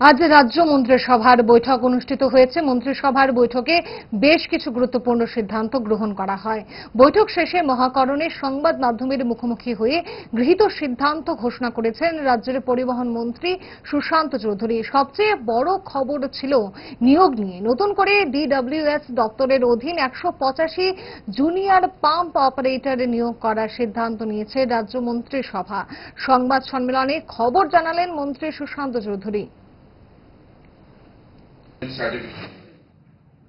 আজ রাজ্য মন্ত্রিসভার বৈঠক অনুষ্ঠিত হয়েছে। মন্ত্রিসভার বৈঠকে বেশ কিছু গুরুত্বপূর্ণ সিদ্ধান্ত গ্রহণ করা হয়। বৈঠক শেষে মহাকরণে সংবাদ মাধ্যমের মুখোমুখি হয়ে গৃহীত সিদ্ধান্ত ঘোষণা করেছেন রাজ্যের পরিবহন মন্ত্রী সুশান্ত চৌধুরী। সবচেয়ে বড় খবর ছিল নিয়োগ নিয়ে। নতুন করে DWS দপ্তরের অধীন 185 জুনিয়র পাম্প অপারেটর নিয়োগ করার সিদ্ধান্ত নিয়েছে রাজ্য মন্ত্রিসভা। সংবাদ সম্মেলনে খবর জানালেন মন্ত্রী সুশান্ত চৌধুরী।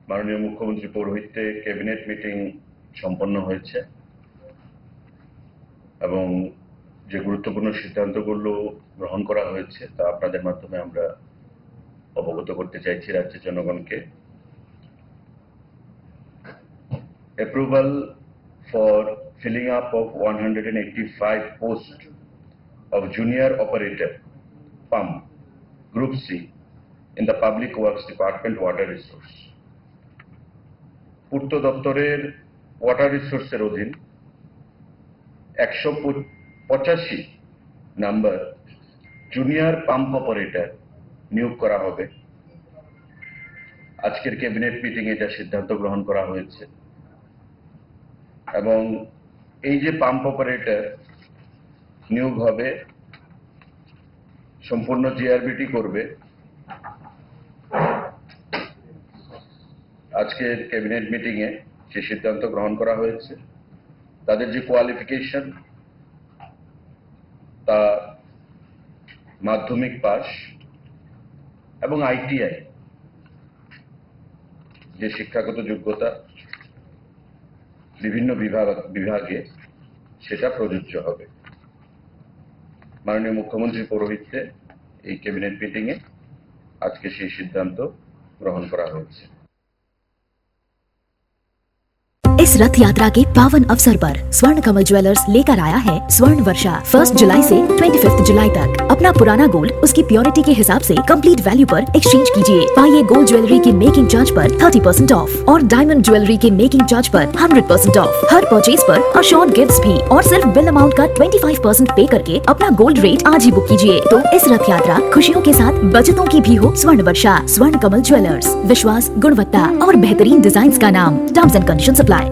মাননীয় মুখ্যমন্ত্রী পৌরোহিত্যে ক্যাবিনেট মিটিং সম্পন্ন হয়েছে এবং যে গুরুত্বপূর্ণ সিদ্ধান্তগুলো গ্রহণ করা হয়েছে তা আপনাদের মাধ্যমে আমরা অবগত করতে চাইছি রাজ্যের জনগণকে। Approval for filling up of 185 posts of junior operator pump Group C in the Public Works Department Water Resource. পূর্ত দপ্তরের ওয়াটার রিসোর্সের অধীন 185 নাম্বার জুনিয়র পাম্প অপারেটর নিয়োগ করা হবে। আজকের ক্যাবিনেট মিটিং এ যা সিদ্ধান্ত গ্রহণ করা হয়েছে এবং এই যে পাম্প অপারেটর নিয়োগ হবে সম্পূর্ণ জিআরবিটি করবে। আজকের ক্যাবিনেট মিটিং এ যে সিদ্ধান্ত গ্রহণ করা হয়েছে তাদের যে কোয়ালিফিকেশন তা মাধ্যমিক পাস এবং ITI যে শিক্ষাগত যোগ্যতা বিভিন্ন বিভাগে সেটা প্রযোজ্য হবে। মাননীয় মুখ্যমন্ত্রী পৌরোহিত্যে এই ক্যাবিনেট মিটিং এ আজকে সেই সিদ্ধান্ত গ্রহণ করা হয়েছে। इस रथ यात्रा के पावन अवसर पर स्वर्ण कमल ज्वेलर्स लेकर आया है स्वर्ण वर्षा। 1 जुलाई से 25 जुलाई तक अपना पुराना गोल्ड उसकी प्योरिटी के हिसाब से कंप्लीट वैल्यू पर एक्सचेंज कीजिए। पाइए गोल्ड ज्वेलरी की मेकिंग चार्ज पर 30% ऑफ और डायमंड ज्वेलरी के मेकिंग चार्ज पर 100% ऑफ। हर परचेज पर अशोर्ड गिफ्ट्स भी और सिर्फ बिल अमाउंट का 25% पे करके अपना गोल्ड रेट आज ही बुक कीजिए। तो इस रथ यात्रा खुशियों के साथ बचतों की भी हो स्वर्ण वर्षा। स्वर्ण कमल ज्वेलर्स, विश्वास, गुणवत्ता और बेहतरीन डिजाइन का नाम। Terms and conditions apply.